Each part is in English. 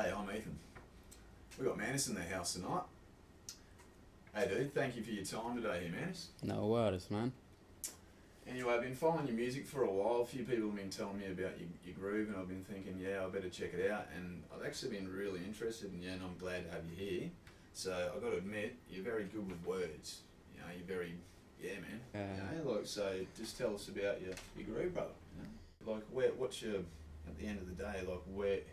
Hey, I'm Ethan. We got Mantist in the house tonight. Hey dude, thank you for your time today here, Mantist. No worries, man. Anyway, I've been following your music for a while. A few people have been telling me about your groove, and I've been thinking, yeah, I better check it out. And I've actually been really interested in you, and I'm glad to have you here. So I've got to admit, you're very good with words. You know, you're very, yeah, man. You know, like, so just tell us about your groove, brother. You know? Like, what's your, at the end of the day, like,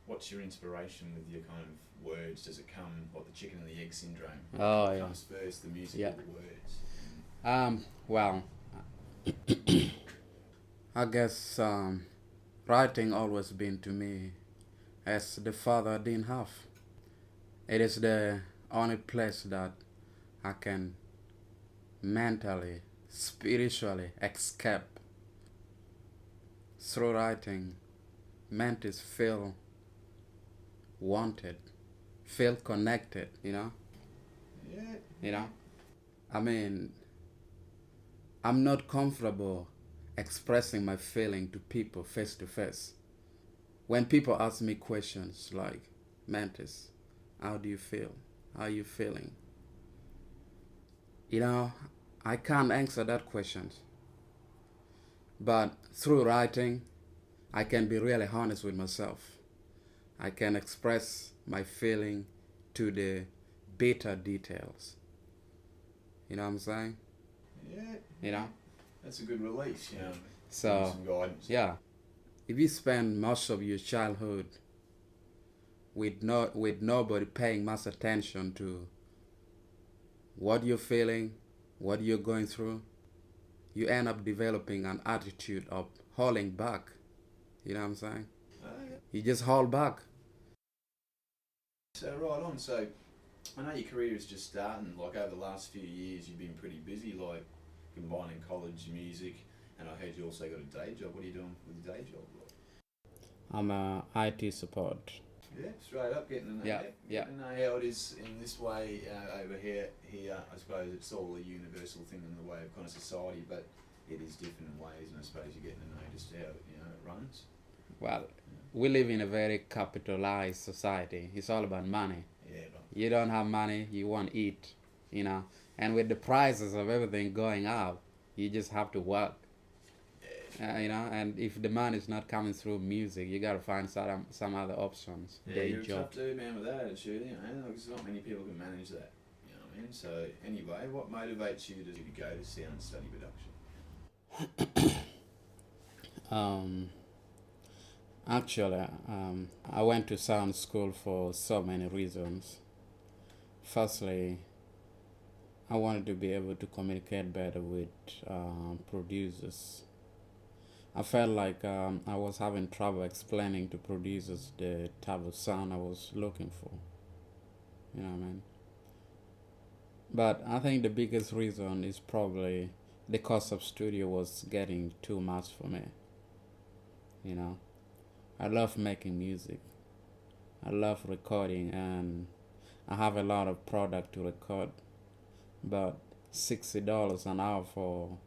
what's your inspiration with your kind of words? Does it come like the chicken and the egg syndrome? Oh, It yeah. comes first, the music Yeah. or the words? Well, I guess writing always been to me as the father I didn't have. It is the only place that I can mentally, spiritually escape. Through writing, Mantist feel wanted, feel connected, Yeah. you know. I mean, I'm not comfortable expressing my feeling to people face to face. When people ask me questions like, Mantist, how do you feel? How are you feeling? You know, I can't answer that question. But through writing, I can be really honest with myself. I can express my feeling to the bitter details. You know what I'm saying? Yeah. You know? That's a good release, you know. So, Some guidance. yeah. If you spend most of your childhood with nobody paying much attention to what you're feeling, what you're going through, you end up developing an attitude of holding back. You know what I'm saying? Yeah. You just hold back. So right on. So I know your career is just starting. Like over the last few years, you've been pretty busy, like combining college, music, and I heard you also got a day job. What are you doing with your day job? Like? I'm a IT support. Yeah, straight up getting to know, Yeah. Getting to know how it is in this way over here. I suppose it's all a universal thing in the way of kind of society, but it is different in ways, and I suppose you're getting to know just how it runs. Well, we live in a very capitalized society. It's all about money. Yeah, You don't have money, you won't eat, you know. And with the prices of everything going up, you just have to work. You know, and if the money is not coming through music, you gotta find some other options. Yeah, Day you're job. a tough dude, man, with that attitude, you know. Like, there's not many people can manage that, you know what I mean? So, anyway, what motivates you to go to sound and study production? Actually, I went to sound school for so many reasons. Firstly, I wanted to be able to communicate better with producers. I felt like I was having trouble explaining to producers the type of sound I was looking for. You know what I mean? But I think the biggest reason is probably the cost of studio was getting too much for me. You know, I love making music. I love recording, and I have a lot of product to record. But $60 an hour for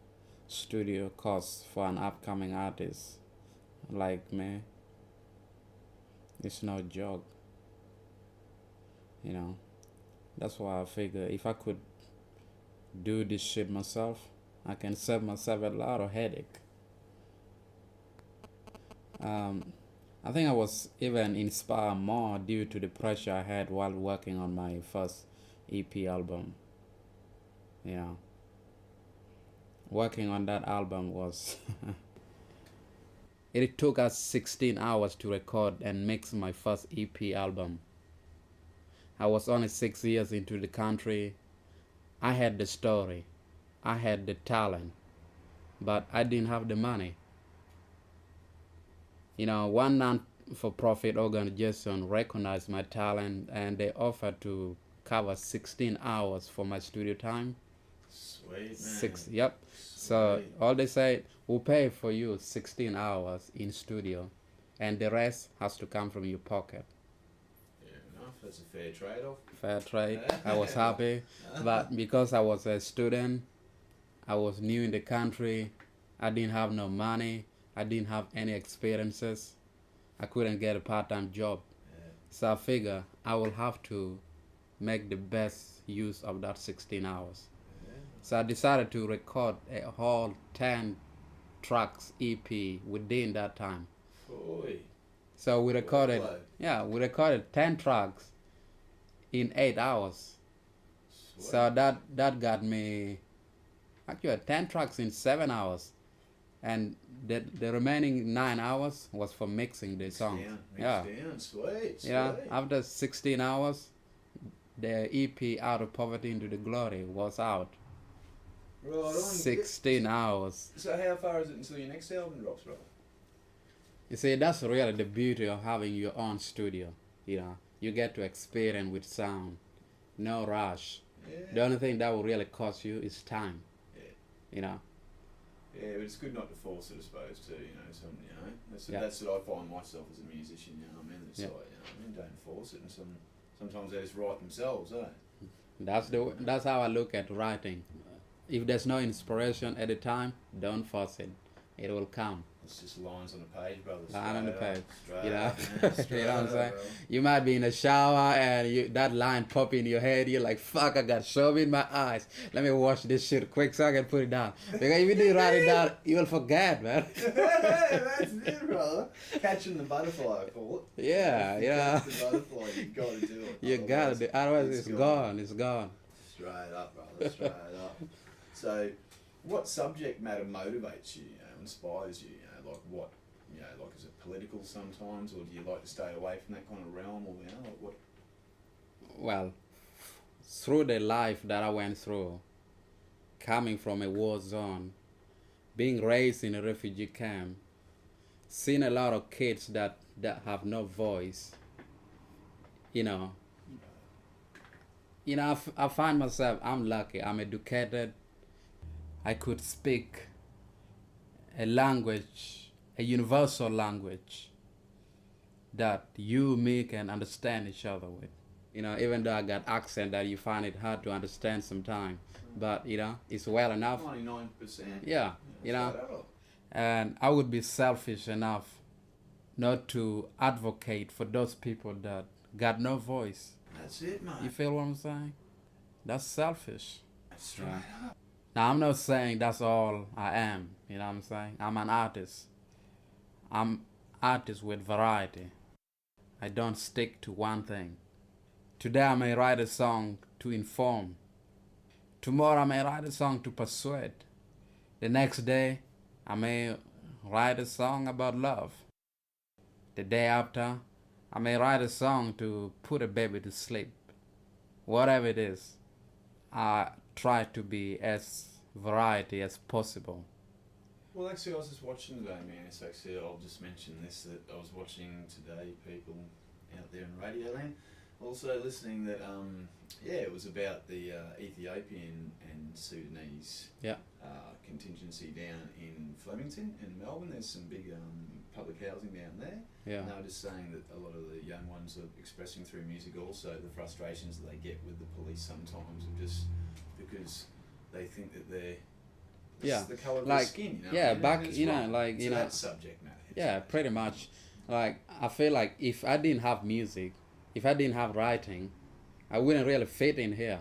studio costs for an upcoming artist like me, it's no joke. You know, that's why I figure if I could do this shit myself, I can save myself a lot of headache. I think I was even inspired more due to the pressure I had while working on my first EP album. You know, working on that album was it took us 16 hours to record and mix my first EP album. I was only 6 years into the country. I had the story, I had the talent, but I didn't have the money. You know, one non-for-profit organization recognized my talent and they offered to cover 16 hours for my studio time. Sweet, man. Yep. So all they said, we'll pay for you 16 hours in studio, and the rest has to come from your pocket. Fair enough. That's a fair trade-off. Fair trade. I was happy, but because I was a student, I was new in the country, I didn't have no money, I didn't have any experiences, I couldn't get a part-time job. So I figure I will have to make the best use of that 16 hours. Yeah. So I decided to record a whole 10 tracks EP within that time. Boy. So Workload. we recorded 10 tracks in 8 hours. Sweet. So that got me actually 10 tracks in 7 hours. And the remaining 9 hours was for mixing the song. Mixed down. Sweet. Yeah, after 16 hours, the EP Out of Poverty into the Glory was out. Right on. 16 hours. So how far is it until your next album drops, brother? You see, that's really the beauty of having your own studio. You get to experience with sound, no rush. Yeah. The only thing that will really cost you is time. Yeah. Yeah, but it's good not to force it, I suppose, too. That's what I find myself as a musician. You know what I mean? It's like, don't force it, and sometimes they just write themselves, eh? That's how I look at writing. If there's no inspiration at the time, don't force it. It will come. It's just lines on a page, brother. Line on the page. Straight You know, up, man. Straight you know what I'm up, saying? bro. You might be in a shower and that line pop in your head. You're like, fuck, I got soap in my eyes. Let me wash this shit quick so I can put it down. Because if you do write it down, you will forget, man. That's it, brother. Catching the butterfly, I call it. Yeah, yeah. Catch the butterfly, you got to do it. You got to. Otherwise, it's gone. It's gone. Straight up, brother. Straight up. So, what subject matter motivates you? Inspires you? Like what? Like is it political sometimes, or do you like to stay away from that kind of realm, or like what? Well, through the life that I went through, coming from a war zone, being raised in a refugee camp, seeing a lot of kids that have no voice, I find myself, I'm lucky, I'm educated, I could speak a language, a universal language that you, me can understand each other with. Even though I got accent that you find it hard to understand sometimes, but it's well enough. 99%. Yeah, and I would be selfish enough not to advocate for those people that got no voice. That's it, mate. You feel what I'm saying? That's selfish. That's right up. Now, I'm not saying that's all I am, you know what I'm saying? I'm an artist. I'm artist with variety. I don't stick to one thing. Today I may write a song to inform. Tomorrow I may write a song to persuade. The next day I may write a song about love. The day after I may write a song to put a baby to sleep. Whatever it is, I try to be as variety as possible. Well, actually, I was just watching today, man. It's actually, I'll just mention this, that I was watching today, people out there in Radio Land, also listening that, it was about the Ethiopian and Sudanese contingency down in Flemington in Melbourne. There's some big public housing down there. Yeah. And they were just saying that a lot of the young ones are expressing through music also the frustrations that they get with the police sometimes, of just because they think that they're the colour of their skin, that subject matter. Yeah, pretty much. Like, I feel like if I didn't have music, if I didn't have writing, I wouldn't really fit in here.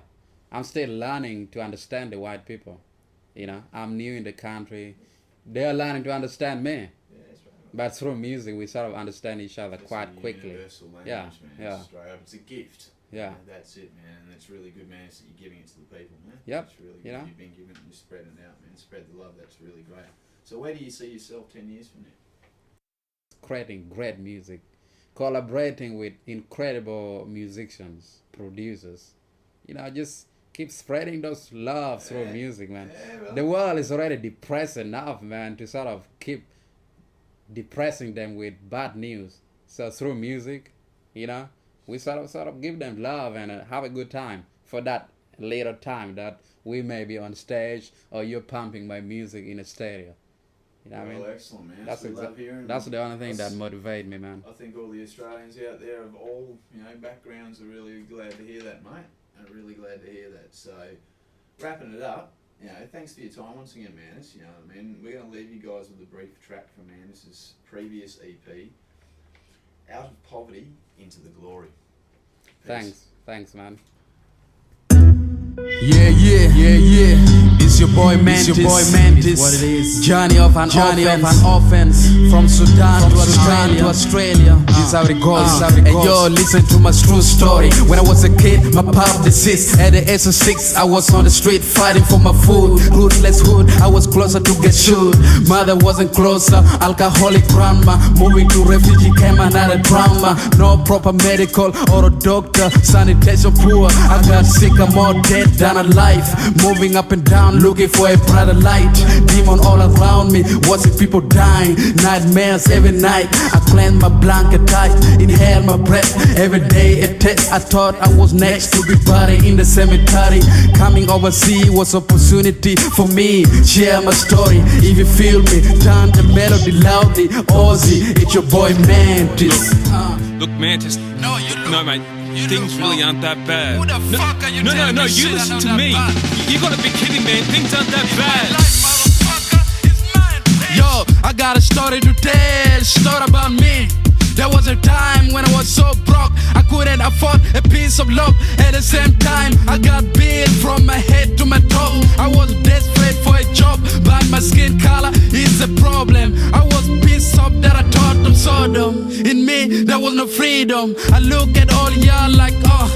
I'm still learning to understand the white people. I'm new in the country. They're learning to understand me. Yeah, that's right. But through music, we sort of understand each other It's quite a quickly. Universal language, Yeah, man. yeah. Straight up. It's a gift. Yeah. That's it, man. And it's really good, man. It's that you're giving it to the people, man. Yep. It's really good. You've been giving it and you're spreading it out, man. Spread the love. That's really great. So where do you see yourself 10 years from now? Creating great music, collaborating with incredible musicians, producers. Just keep spreading those love through music, man. Yeah, The world is already depressed enough, man, to sort of keep depressing them with bad news. So through music, we sort of give them love and have a good time for that later time that we may be on stage or you're pumping my music in a stereo. You know what I mean? Excellent, man. That's the only thing that motivates me, man. I think all the Australians out there of all backgrounds are really glad to hear that, mate. I'm really glad to hear that. So, wrapping it up, thanks for your time once again, Mantist. You know what I mean? We're going to leave you guys with a brief track from Mantis's previous EP. out of poverty into the glory. Peace. Thanks, man. Yeah. It's your boy Mantist. What it is. Journey of an offense. From Sudan to Australia. This is how it goes. And yo, listen to my true story. When I was a kid, my pop deceased. At the age of 6, I was on the street fighting for my food. Ruthless hood, I was closer to get shoot. Mother wasn't closer, alcoholic grandma. Moving to refugee camp, another drama. No proper medical or a doctor. Sanitation poor, I got sick, I'm more dead than alive. Moving up and down, looking for a brighter light. Demon all around me, watching people dying. Nightmares every night. I cleanse my blanket tight, inhale my breath. Every day a test. I thought I was next to be buried in the cemetery. Coming overseas was opportunity for me. Share my story. If you feel me, turn the melody loudly. Ozzy, it's your boy Mantist. Look, Mantist. No, mate. Things really aren't that bad. Who the fuck are you telling No, me you shit listen I to know me. that bad? You gotta be kidding, man. Things aren't that bad. Yo, I got a story to tell, story about me. There was a time when I was so broke, I couldn't afford a piece of love. At the same time, I got billed from my head to my toe. I was desperate for a job, but my skin color is a problem. I was pissed off that I thought of Sodom. In me, there was no freedom. I look at all y'all like, oh,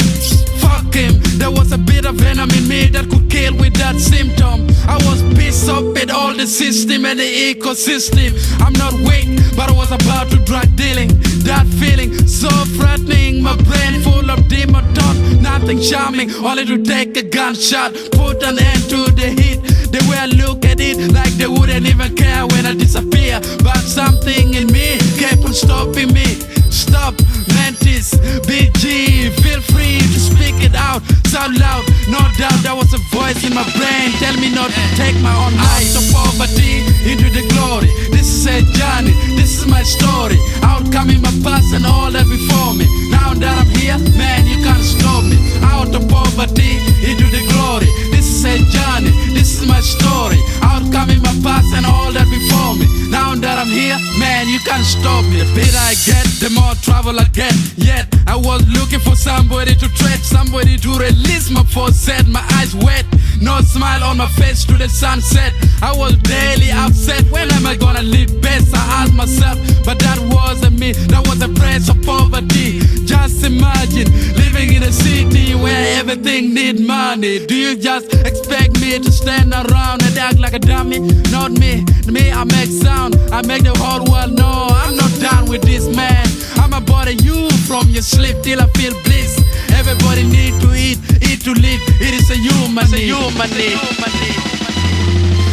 fuck him. There was a bit of venom in me that could kill with that symptom. I was pissed off at all the system and the ecosystem. I'm not weak, but I was about to drug dealing. That feeling so threatening. My brain full of demon thought. Nothing charming, only to take a gunshot. Put an end to the heat. The way I look at it, like they wouldn't even care when I disappear. But something in me kept on stopping me. Stop, Mantist, BG, feel free to speak it out, sound loud. No doubt there was a voice in my brain tell me not to take my own life. Out of poverty into the glory. This is a journey, this is my story. Outcoming my past and all that before me. Now that I'm here, man, you can't stop me. Out of poverty into the glory. This is a journey, this is my story. Outcoming my past and all that before me. Now that I'm here, man, you can't stop me. The better I get, the more trouble I get. Yet I was looking for somebody to tread, somebody to release my force-set. My eyes wet, no smile on my face to the sunset. I was daily upset. When am I gonna live best? I asked myself, but that wasn't me. That was a branch of poverty. Just imagine living in a city where everything need money. Do you just expect me to stand around and act like a dummy? Not me. Me, I make sound. I make the whole world know I'm not done with this, man. I'ma bother you from your sleep till I feel bliss. Everybody need to eat to live. It is a human need.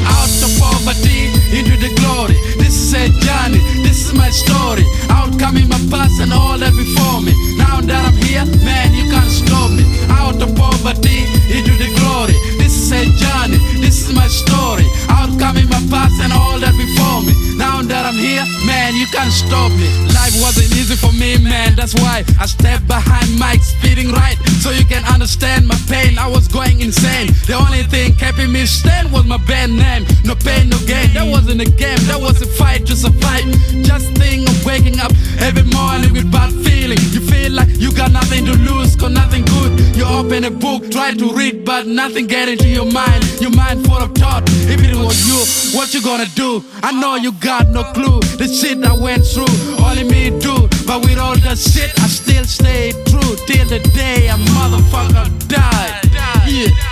Out of poverty into the glory. This is a journey, this is my story. Outcoming my past and all that before me. Now that I'm here, man, you can't stop me. Out of poverty into the glory. This is a journey, this is my story. Outcoming my past and all that before me. Now that I'm here, man, you can't stop me. Life wasn't easy for me, man. That's why I stepped behind mic, speeding right, so you can understand my pain. I was going insane. The only thing keeping me stand was my band name. No pain, no gain. That wasn't a game, that was a fight to survive. Just think of waking up every morning with bad feeling. You feel like you got nothing to lose, got nothing good. You open a book, try to read, but nothing get into your mind. Your mind full of thought. If it was you, what you gonna do? I know you got no clue. The shit I went through, only me do. But with all that shit, I still stay true till the day a motherfucker died. Yeah.